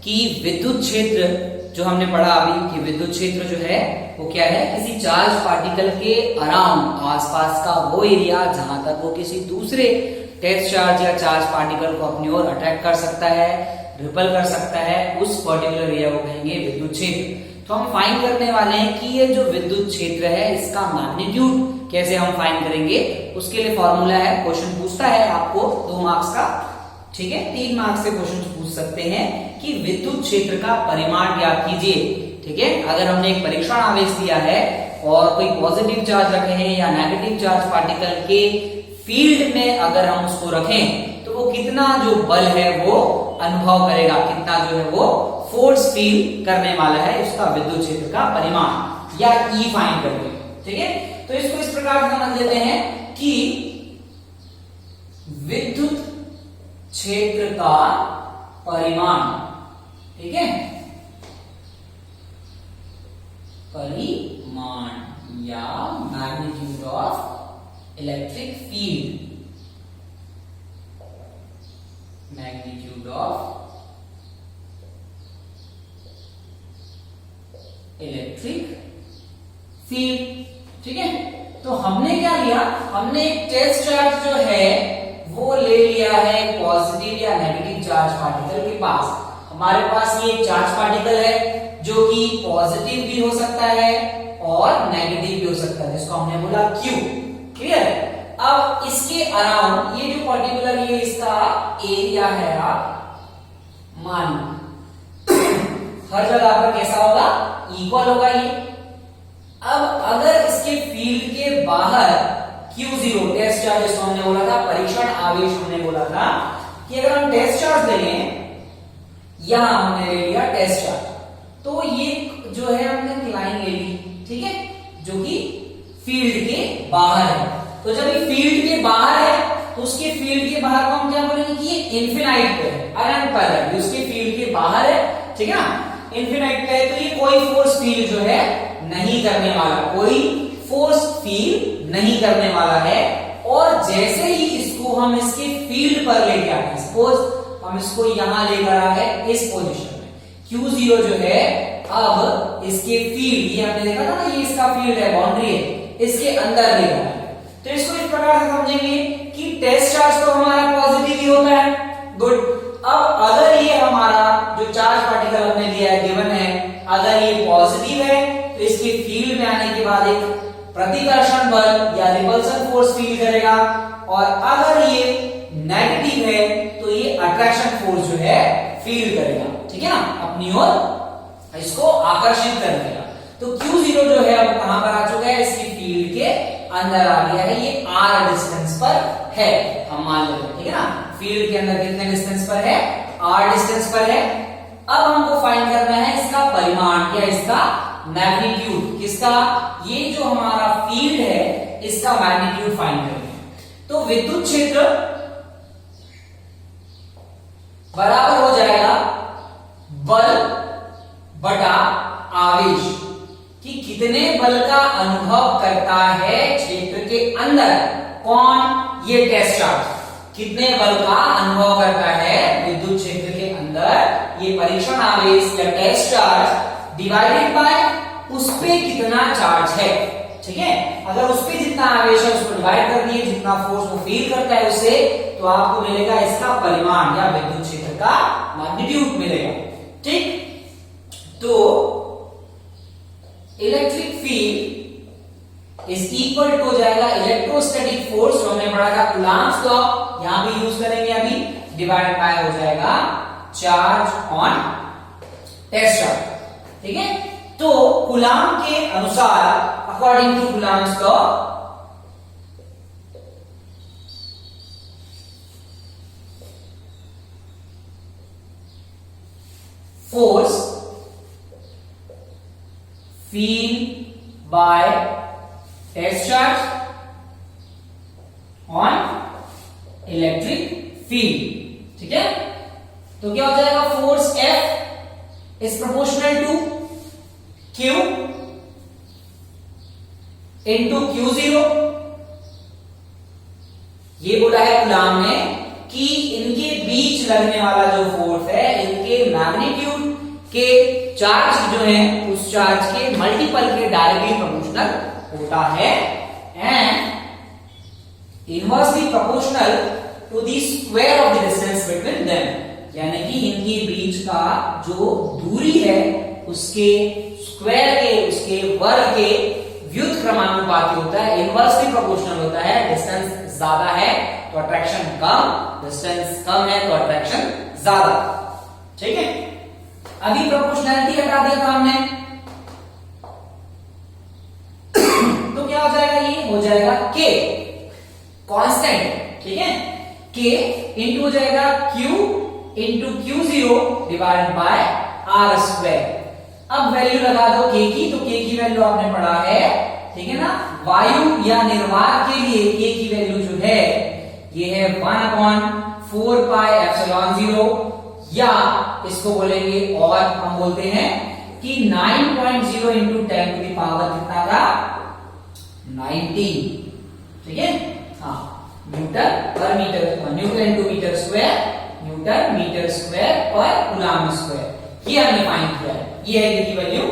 कि विद्युत क्षेत्र जो हमने पढ़ा अभी कि विद्युत क्षेत्र जो है वो क्या है, किसी चार्ज पार्टिकल के अराउंड आसपास का वो एरिया जहां तक वो किसी दूसरे टेस्ट चार्ज या चार्ज पार्टिकल को अपनी ओर अट्रैक्ट कर सकता है, रिपल कर सकता है, उस पर्टिकुलर एरिया को कहेंगे विद्युत क्षेत्र। तो हम फाइंड करने वाले हैं कि ये जो विद्युत क्षेत्र है इसका मैग्नीट्यूड कैसे हम फाइंड करेंगे। उसके लिए फॉर्मूला है, क्वेश्चन पूछता है आपको 2 मार्क्स का, ठीक है, 3 मार्क्स से क्वेश्चन पूछ सकते हैं कि विद्युत क्षेत्र का परिमाण ज्ञात कीजिए। ठीक है, अगर हमने एक परीक्षण आवेश दिया है और कोई पॉजिटिव चार्ज रखे हैं या नेगेटिव चार्ज पार्टिकल के फील्ड में अगर हम उसको रखें तो वो कितना जो बल है वो अनुभव करेगा, कितना जो है वो फोर्स फील करने वाला है, उसका विद्युत क्षेत्र का परिमाण या ई फाइंड करेंगे। ठीक है, तो इसको इस प्रकार समझ लेते हैं कि विद्युत क्षेत्र का परिमाण, ठीक है, परिमाण या magnitude of electric field, magnitude of electric field. ठीक है, तो हमने क्या लिया, हमने एक टेस्ट चार्ज जो है वो ले लिया है पॉजिटिव या नेगेटिव चार्ज पार्टिकल के पास। हमारे पास ये चार्ज पार्टिकल है जो कि पॉजिटिव भी हो सकता है और नेगेटिव भी हो सकता है, जिसको हमने बोला Q। क्लियर? अब इसके अराउंड ये जो पर्टिकुलर ये इसका एरिया है, आप मान हर जगह पर कैसा होगा, इक्वल होगा ये। अब अगर इसके फील्ड के बाहर Q0 टेस्ट चार्ज, जिसको हमने बोला था परीक्षण आवेश, हमने बोला था कि अगर हम टेस्ट चार्ज लें, यहां हमने ले लिया टेस्ट चार्ज, तो ये जो है हमने लाइन ले ली, ठीक है, जो कि फील्ड के बाहर है। तो जब ये फील्ड के बाहर है तो उसके फील्ड के बाहर को हम क्या बोलेंगे कि ये इन्फिनाइट पे है, अनंत पर है, उसके फील्ड के बाहर है, ठीक है ना, इन्फिनाइट पे है, तो ये कोई फोर्स फील जो है नहीं करने वाला, कोई फोर्स फील नहीं करने वाला है। और जैसे ही इसको हम इसके फील्ड पर लेके आते हैं, सपोज हम इसको यहां लेकर आ गए इस पोजीशन में, Q0 जो है अब इसके फील्ड, ये हमने देखा था ना, ये इसका फील्ड है, बाउंड्री है, इसके अंदर लेकर आए। तो इसको इस प्रकार से समझेंगे कि टेस्ट चार्ज तो हमारा पॉजिटिव ही होता है, गुड। अब अगर ये हमारा जो चार्ज पार्टिकल हमने लिया है, गिवन है, अगर ये पॉजिटिव है तो इसके फील्ड में आने के बाद एक प्रतिकर्षण बल या रिपल्सन फोर्स फील करेगा, और अगर ये नेगेटिव है तो ये अट्रैक्शन फोर्स जो है फील करेगा, ठीक है ना, अपनी ओर इसको आकर्षित कर देगा। तो Q0 जो है अब कहां पर आ चुका है, इसकी फील्ड के अंदर आ गया है, ये R डिस्टेंस पर है, हम मान लेते हैं, ठीक है ना, फील्ड के अंदर कितने डिस्टेंस पर है, R डिस्टेंस पर है। अब हमको फाइंड करना है इसका परिमाण या इसका मैग्नीट्यूड, किसका, ये जो हमारा फील्ड है इसका मैग्नीट्यूड फाइंड करना है। तो विद्युत क्षेत्र बराबर हो जाएगा बल बटा आवेश, कि कितने बल का अनुभव करता है क्षेत्र के अंदर, कौन, ये टेस्ट चार्ज कितने बल का अनुभव करता है विद्युत क्षेत्र के अंदर, ये परीक्षण आवेश या टेस्ट चार्ज डिवाइडेड बाय उस पे कितना चार्ज है, ठीक है। अगर उस पे जितना आवेश है उसको डिवाइड कर दिए, जितना फोर्स वो फील करता है उससे, तो आपको मिलेगा इसका परिमाण या विद्युत क्षेत्र का मैग्नीट्यूड मिलेगा, ठीक। तो electric field is equal to हो जाएगा इलेक्ट्रोस्टैटिक फोर्स, जो हमने पढ़ा था कूलॉम्स लॉ, यहां भी यूज करेंगे अभी, डिवाइडेड बाय हो जाएगा चार्ज ऑन टेस्ट चार्ज, ठीक है। तो कूलॉम के अनुसार, according to Coulomb's law, force feel by test charge on electric field, ठीक है। तो क्या हो जाएगा, force F is proportional to Q into Q0। ये बोला है कूलॉम ने कि इनके बीच लगने वाला जो फोर्स है, इनके मैग्नीट्यूड के चार्ज जो है उस चार्ज के मल्टीपल के डायरेक्टली प्रोपोर्शनल होता है and inversely proportional to the square of the distance between them, यानी कि इनके बीच का जो दूरी है उसके स्क्वायर के, उसके वर्ग के व्युत्क्रमानुपाती होता है, इनवर्सली प्रोपोर्शनल होता है। डिस्टेंस ज्यादा है तो अट्रैक्शन कम, डिस्टेंस कम है तो अट्रैक्शन ज्यादा। ठीक है, अभी प्रोपोर्शनैलिटी हटा दिया था हमने, तो क्या हो जाएगा, ये हो जाएगा K कांस्टेंट। ठीक है, K इंटू हो जाएगा Q into Q0 divided by R square. अब वैल्यू लगा दो K की, तो K की वैल्यू आपने पढ़ा है, ठीक है ना, वायु या निर्वात के लिए K की वैल्यू जो है ये है 1/4 पाई एप्सिलॉन 0, या इसको बोलेंगे और हम बोलते हैं कि 9.0 इंटू 10 टू द पावर कितना था, 19। ठीक है, हाँ, newton per meter, newton into meter square, newton meter square per coulomb square, ये हमने फाइंड किया है। ये है की value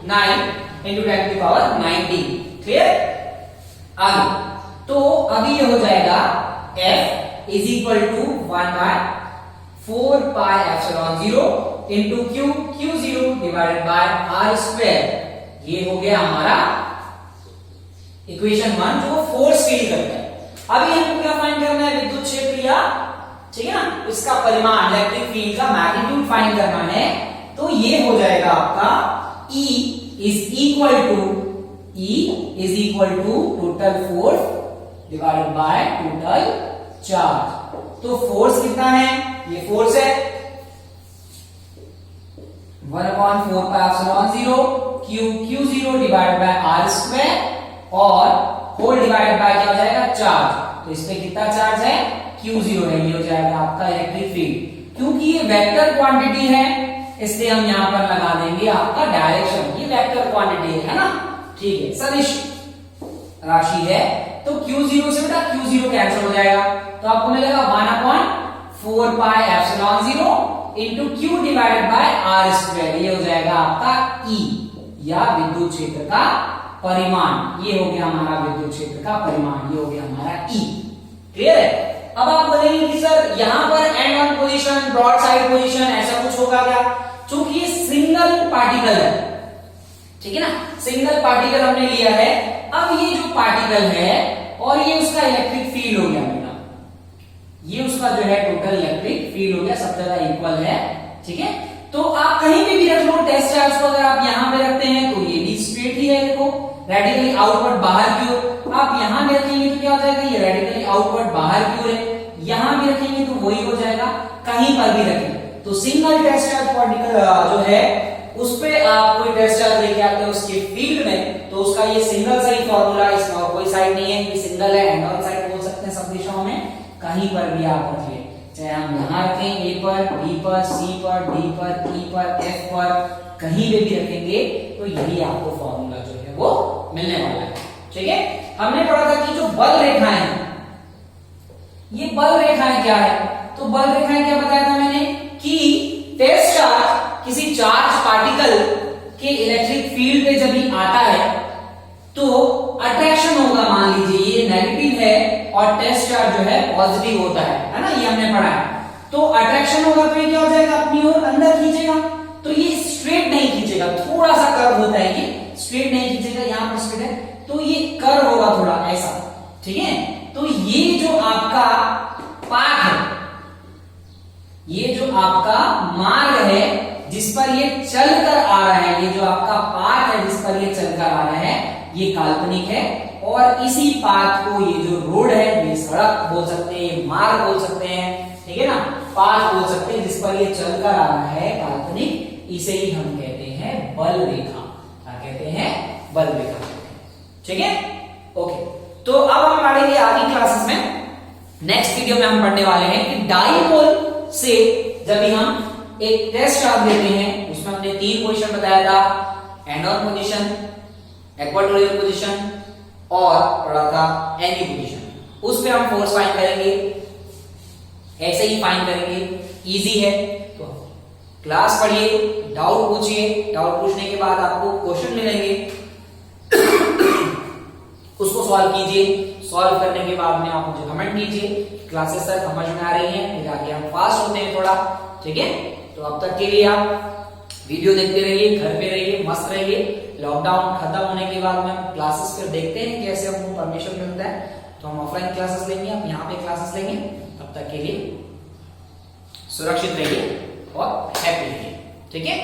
9 into 10 to the power 19। Clear? आगे तो अभी ये हो जाएगा F is equal to 1/4 pi epsilon 0 into Q0 divided by R square. ये हो गया हमारा इक्वेशन 1 जो फोर्स फील करता है। अभी हमको क्या फाइंड करना है, विद्युत क्षेत्र या, ठीक है ना, इसका परिमाण, इलेक्ट्रिक फील्ड का मैग्नीट्यूड फाइंड करना है। तो ये हो जाएगा आपका E is equal to total force divided by total charge. तो फोर्स कितना है, ये फोर्स है 1/4 pi epsilon 0 Q0 divided by R square और होल डिवाइडेड बाय क्या हो जाएगा, चार्ज। तो इस पे कितना चार्ज है, Q0 है, ये हो जाएगा आपका इलेक्ट्रिक फील्ड। क्योंकि ये वेक्टर क्वांटिटी है इसलिए हम यहां पर लगा देंगे आपका डायरेक्शन, ये वेक्टर क्वांटिटी है ना, ठीक है, सदिश राशि है। तो Q0 से बेटा Q0 कैंसिल हो जाएगा, तो आपको मिलेगा 1/4 pi epsilon 0 into Q divided by R square. ये हो जाएगा आपका E या विद्युत क्षेत्र का परिमाण। ये हो गया हमारा विद्युत क्षेत्र का परिमाण, ये हो गया हमारा E। क्लियर है? अब आप बोलेंगे कि सर यहां पर end on position, broad side position ऐसा कुछ होगा क्या? चूंकि ये सिंगल पार्टिकल है, ठीक है ना, सिंगल पार्टिकल हमने लिया है। अब ये जो पार्टिकल है और ये उसका इलेक्ट्रिक फील्ड हो गया बेटा, ये उसका जो है टोटल इलेक्ट्रिक फील्ड हो गया, सब जगह इक्वल है। ठीक है, तो आप कहीं पे भी रख लो टेस्ट चार्ज को, अगर आप यहां पे रखते हैं तो ये भी स्ट्रेट ही है, देखो रेडिकली आउटवर्ड बाहर की ओर। आप यहां भी रखेंगे तो क्या हो जाएगा, ये रेडिकली आउटवर्ड बाहर की ओर है। यहां भी रखेंगे तो वही हो जाएगा, कहीं पर भी रखेंगे तो सिंगल टेस्ट चार्ज पार्टिकल जो है उस पे आप कोई टेस्ट चार्ज लेके आते हैं उसके फील्ड में, तो उसका ये सिंगल सा ही फॉर्मूला, इसमें और कोई साइड नहीं है, ये सिंगल है, एंड ऑन साइड बोल सकते हैं सब दिशाओं में, कहीं पर भी आप रखिए, चाहे हम यहां रखें A पर, B पर, C पर, D पर, E पर, F पर, कहीं पे भी रखेंगे तो यही आपको फॉर्मूला जो है वो मिलने वाला है। ठीक है, हमने पढ़ा था कि जो बल रेखाएं हैं, ये बल रेखाएं क्या है, तो बल रेखाएं क्या बताया था मैंने कि टेस्ट चार्ज किसी चार्ज पार्टिकल के इलेक्ट्रिक फील्ड पे जब भी आता है तो अट्रैक्शन होगा, मान लीजिए ये नेगेटिव है और टेस्ट चार्ज जो है पॉजिटिव होता है ना, ये हमने पढ़ा है। तो अट्रैक्शन होगा तो ये क्या हो जाएगा, अपनी ओर अंदर खींचेगा, तो ये स्ट्रेट नहीं खींचेगा, थोड़ा सा कर्व होता है, ये स्ट्रेट नहीं खींचेगा, यहां पर स्ट्रेट है तो ये कर्व होगा थोड़ा ऐसा। ठीक है, तो ये जो आपका पाथ है, ये जो आपका मार्ग है जिस पर ये चलकर आ रहा है, ये जो आपका पाथ है जिस पर ये चलकर आ रहा है, ये काल्पनिक है। और इसी पाथ को, ये जो रोड है, ये सड़क बोल सकते हैं, ये मार्ग बोल सकते हैं, ठीक है ना, पाथ बोल सकते हैं, जिस पर ये चलकर आ रहा है काल्पनिक, इसे ही हम कहते हैं बल रेखा। क्या कहते हैं, बल रेखा। ठीक है, ओके। तो अब हम पढ़ेंगे आगे क्लासेस में, नेक्स्ट वीडियो में हम पढ़ने वाले हैं कि डाइपोल से जब भी हम एक टेस्ट चार्ज लेते हैं, उसमें हमने 3 पोजीशन बताया था, and on position, equatorial position और पढ़ा था एनी पोजीशन। उस पे हम फोर्स फाइंड करेंगे, ऐसे ही फाइंड करेंगे, इजी है। तो क्लास पढ़िए, डाउट पूछिए, डाउट पूछने के बाद आपको क्वेश्चन मिलेंगे, उसको सॉल्व कीजिए। सॉल्व करने के बाद में आप मुझे कमेंट कीजिए क्लासेस सर समझ में आ रही हैं, फिर आगे हम फास्ट होते हैं थोड़ा, ठीक है। तो अब तक के लिए आप वीडियो देखते रहिए, घर पे रहिए, मस्त रहिए। लॉकडाउन खत्म होने के बाद में हम क्लासेस फिर देखते हैं कैसे हमको परमिशन मिलता है, तो हम ऑफलाइन क्लासेस लेंगे, आप यहाँ पे क्लासेस लेंगे। तब तक के लिए सुरक्षित रहिए और हैप्पी रहिए, ठीक है।